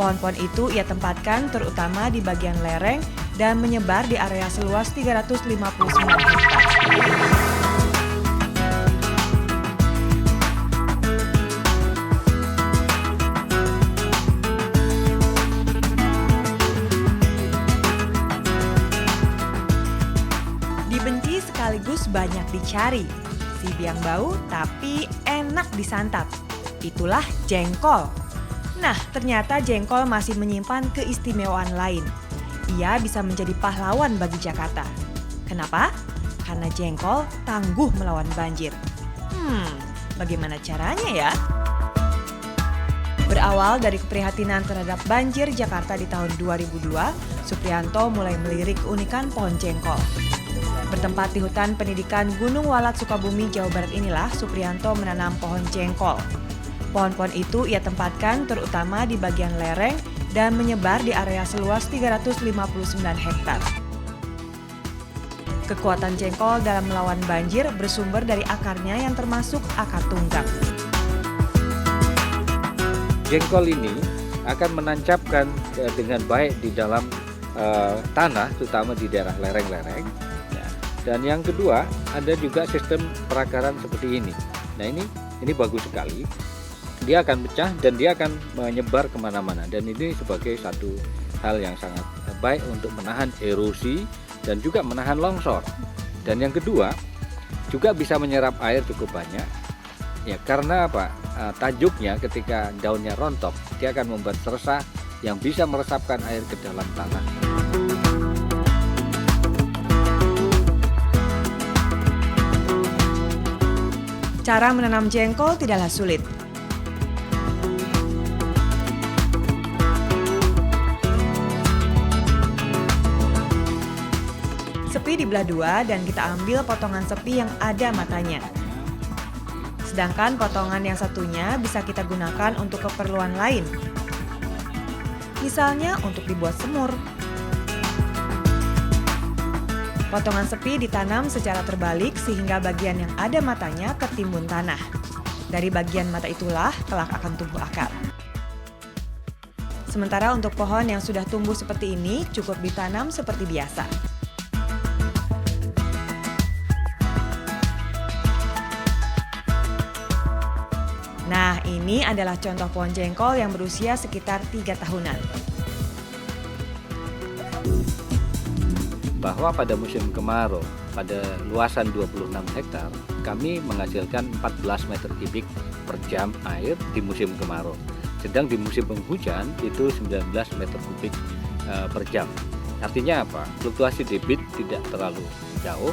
Pohon-pohon itu ia tempatkan terutama di bagian lereng dan menyebar di area seluas 359 hektar. Dibenci sekaligus banyak dicari. Si biang bau tapi enak disantap. Itulah jengkol. Nah, ternyata jengkol masih menyimpan keistimewaan lain. Ia bisa menjadi pahlawan bagi Jakarta. Kenapa? Karena jengkol tangguh melawan banjir. Bagaimana caranya ya? Berawal dari keprihatinan terhadap banjir Jakarta di tahun 2002, Supriyanto mulai melirik keunikan pohon jengkol. Bertempat di hutan pendidikan Gunung Walat Sukabumi, Jawa Barat inilah Supriyanto menanam pohon jengkol. Pohon-pohon itu ia tempatkan terutama di bagian lereng dan menyebar di area seluas 359 hektar. Kekuatan jengkol dalam melawan banjir bersumber dari akarnya yang termasuk akar tunggang. Jengkol ini akan menancapkan dengan baik di dalam tanah, terutama di daerah lereng-lereng. Dan yang kedua, ada juga sistem perakaran seperti ini. Nah ini bagus sekali. Dia akan pecah dan dia akan menyebar kemana-mana. Dan ini sebagai satu hal yang sangat baik untuk menahan erosi dan juga menahan longsor. Dan yang kedua, juga bisa menyerap air cukup banyak. Ya, karena apa? Tajuknya ketika daunnya rontok, dia akan membuat sersah yang bisa meresapkan air ke dalam tanah. Cara menanam jengkol tidaklah sulit. Sepi dibelah dua dan kita ambil potongan sepi yang ada matanya. Sedangkan potongan yang satunya bisa kita gunakan untuk keperluan lain. Misalnya untuk dibuat semur. Potongan sepi ditanam secara terbalik sehingga bagian yang ada matanya ketimbun tanah. Dari bagian mata itulah kelak akan tumbuh akar. Sementara untuk pohon yang sudah tumbuh seperti ini cukup ditanam seperti biasa. Nah, ini adalah contoh pohon jengkol yang berusia sekitar 3 tahunan. Bahwa pada musim kemarau, pada luasan 26 hektar, kami menghasilkan 14 meter kubik per jam air di musim kemarau. Sedang di musim penghujan itu 19 meter kubik per jam. Artinya apa? Fluktuasi debit tidak terlalu jauh,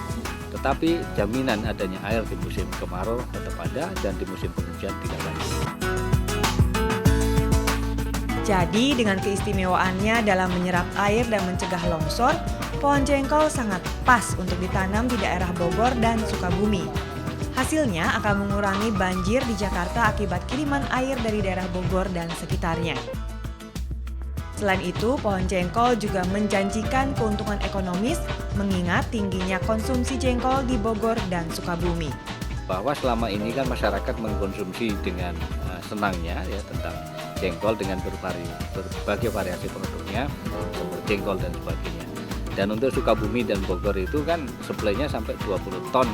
tetapi jaminan adanya air di musim kemarau tetap ada dan di musim penghujan tidak banyak. Jadi dengan keistimewaannya dalam menyerap air dan mencegah longsor, pohon jengkol sangat pas untuk ditanam di daerah Bogor dan Sukabumi. Hasilnya akan mengurangi banjir di Jakarta akibat kiriman air dari daerah Bogor dan sekitarnya. Selain itu, pohon jengkol juga menjanjikan keuntungan ekonomis mengingat tingginya konsumsi jengkol di Bogor dan Sukabumi. Bahwa selama ini kan masyarakat mengkonsumsi dengan senangnya ya tentang jengkol dengan berbagai variasi produknya, seperti jengkol dan sebagainya. Dan untuk Sukabumi dan Bogor itu kan supply-nya sampai 20 ton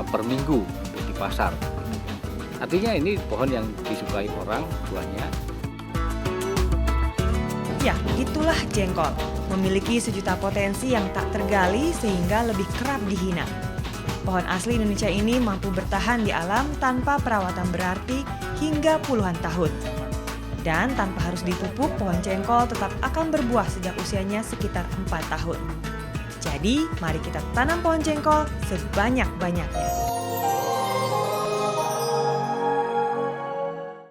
per minggu untuk di pasar. Artinya ini pohon yang disukai orang buahnya. Ya, itulah jengkol. Memiliki sejuta potensi yang tak tergali sehingga lebih kerap dihina. Pohon asli Indonesia ini mampu bertahan di alam tanpa perawatan berarti hingga puluhan tahun. Dan tanpa harus dipupuk, pohon jengkol tetap akan berbuah sejak usianya sekitar 4 tahun. Jadi, mari kita tanam pohon jengkol sebanyak-banyaknya.